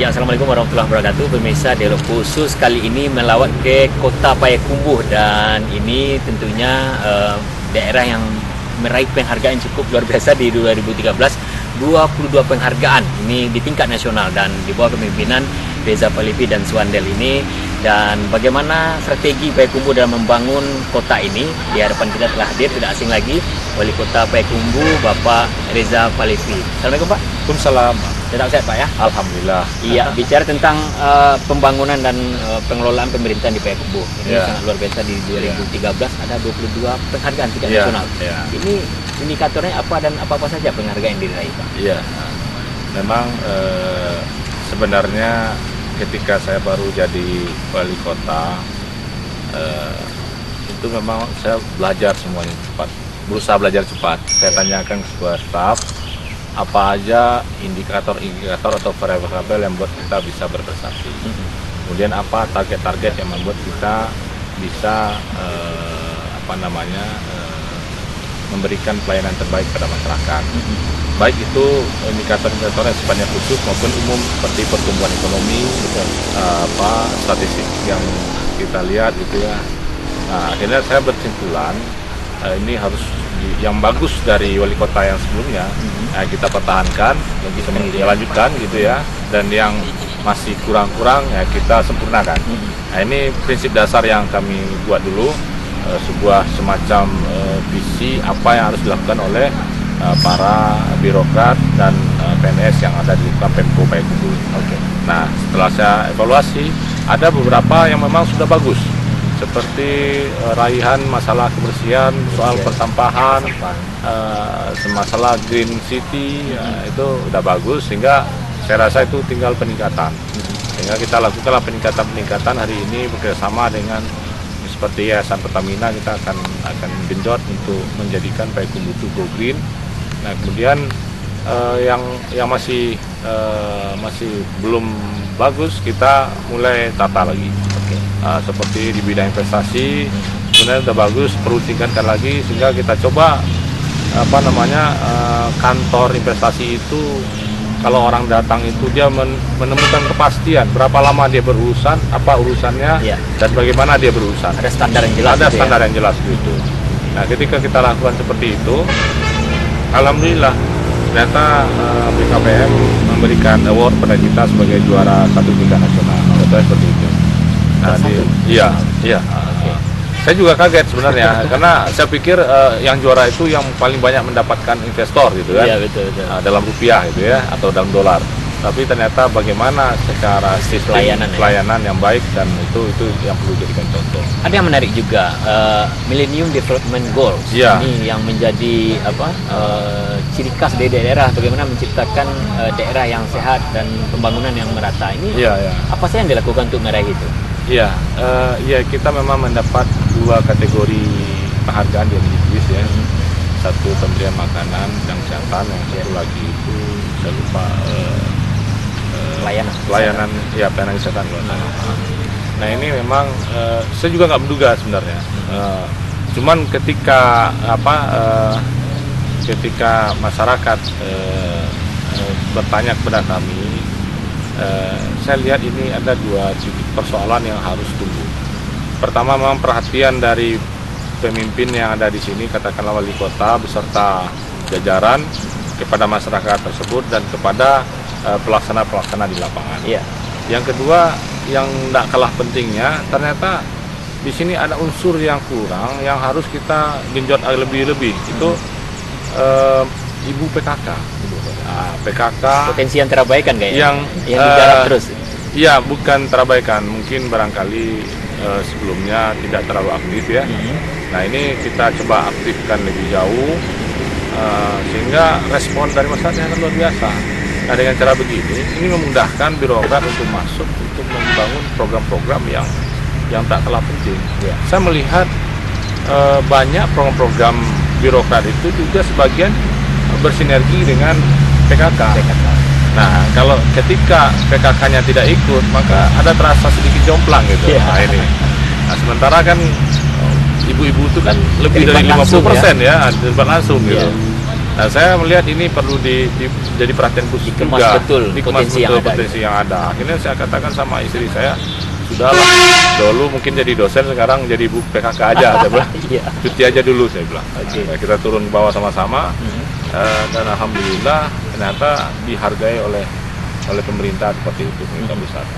Assalamualaikum warahmatullahi wabarakatuh. Pemirsa Dialog Khusus kali ini melawat ke Kota Payakumbuh, dan ini tentunya daerah yang meraih penghargaan cukup luar biasa di 2013, 22 penghargaan ini di tingkat nasional dan di bawah kepemimpinan Reza Palevi dan Suandel ini. Dan bagaimana strategi Payakumbuh dalam membangun kota ini, di hadapan kita telah hadir tidak asing lagi Wali Kota Payakumbuh Bapak Reza Palevi. Assalamualaikum Pak. Waalaikumsalam. Tetap sehat Pak ya? Alhamdulillah. Iya, bicara tentang pembangunan dan pengelolaan pemerintahan di Payakumbuh. Ini sangat luar biasa. Di 2013 ada 22 penghargaan tingkat nasional. Ini indikatornya apa dan apa saja penghargaan yang diraih Pak? Iya, memang sebenarnya ketika saya baru jadi wali kota, itu memang saya belajar semuanya cepat, berusaha belajar cepat. Saya tanyakan ke sebuah staf, apa aja indikator-indikator atau variabel yang membuat kita bisa berprestasi. Kemudian apa target-target yang membuat kita bisa memberikan pelayanan terbaik pada masyarakat. Baik itu indikator-indikator yang sifatnya khusus maupun umum seperti pertumbuhan ekonomi, statistik yang kita lihat gitu ya. Nah, akhirnya saya berkesimpulan ini harus yang bagus dari wali kota yang sebelumnya kita pertahankan, yang kita lanjutkan gitu ya, dan yang masih kurang-kurang ya kita sempurnakan. Nah, ini prinsip dasar yang kami buat dulu, sebuah semacam visi apa yang harus dilakukan oleh para birokrat dan PNS yang ada di lingkungan Pemko Payakumbuh. Nah, setelah saya evaluasi, ada beberapa yang memang sudah bagus, seperti raihan masalah kebersihan, soal persampahan, masalah green city, itu udah bagus, sehingga saya rasa itu tinggal peningkatan. Sehingga kita lakukanlah peningkatan hari ini bekerjasama dengan seperti Yayasan Pertamina. Kita akan genjot untuk menjadikan Payakumbuh itu go green. Nah, kemudian yang masih belum bagus kita mulai tata lagi. Seperti di bidang investasi, sebenarnya sudah bagus, perlu tingkatkan lagi, sehingga kita coba kantor investasi itu, kalau orang datang itu dia menemukan kepastian berapa lama dia berurusan, apa urusannya, dan bagaimana dia berurusan. Ada standar yang jelas. Ada standar yang jelas gitu. Nah, ketika kita lakukan seperti itu, alhamdulillah ternyata BKPM memberikan award pada kita sebagai juara satu tingkat nasional. Seperti itu. Nah, iya. Saya juga kaget sebenarnya karena saya pikir yang juara itu yang paling banyak mendapatkan investor gitu kan. Iya, betul. Dalam rupiah gitu ya, atau dalam dolar. Tapi ternyata bagaimana secara sistem pelayanan yang baik, dan itu yang perlu dijadikan contoh. Ada yang menarik juga, Millennium Development Goals. Ini yang menjadi ciri khas dari daerah, bagaimana menciptakan daerah yang sehat dan pembangunan yang merata. Ini apa sih yang dilakukan untuk meraih itu? Iya, kita memang mendapat 2 kategori penghargaan dari Inggris ya. Satu pemberian makanan dan kesehatan, yang satu lagi itu saya lupa pelayanan kesehatan. Nah, ini memang saya juga nggak menduga sebenarnya. Cuman ketika masyarakat bertanya kepada kami, saya lihat ini ada 2 titik persoalan yang harus tumbuh. Pertama, memang perhatian dari pemimpin yang ada di sini, katakanlah wali kota beserta jajaran, kepada masyarakat tersebut dan kepada pelaksana-pelaksana di lapangan. Yang kedua, yang tidak kalah pentingnya, ternyata di sini ada unsur yang kurang yang harus kita genjot lebih-lebih. Itu ibu PKK. PKK potensi yang terabaikan kayaknya. Yang digarap terus. Iya, bukan terabaikan, mungkin barangkali sebelumnya tidak terlalu aktif ya. Nah, ini kita coba aktifkan lebih jauh, sehingga respon dari masyarakat akan luar biasa. Nah, dengan cara begini, ini memudahkan birokrat untuk masuk untuk membangun program-program yang tak kalah penting. Saya melihat banyak program-program birokrat itu juga sebagian bersinergi dengan PKK. Nah, kalau ketika PKK-nya tidak ikut, maka ada terasa sedikit jomplang gitu. Nah, ini. Nah, sementara kan ibu-ibu itu kan lebih dari 50% ya, terlibat langsung gitu. Nah, saya melihat ini perlu jadi perhatian khusus Dikemas juga. betul potensi yang ada. Potensi yang ada. Akhirnya saya katakan sama istri saya, sudahlah, dulu mungkin jadi dosen, sekarang jadi ibu PKK aja. Saya bilang, Iya. cuti aja dulu, saya bilang. Oke. Nah, kita turun ke bawah sama-sama, dan alhamdulillah ternyata dihargai oleh pemerintah seperti itu, pemerintah pusat.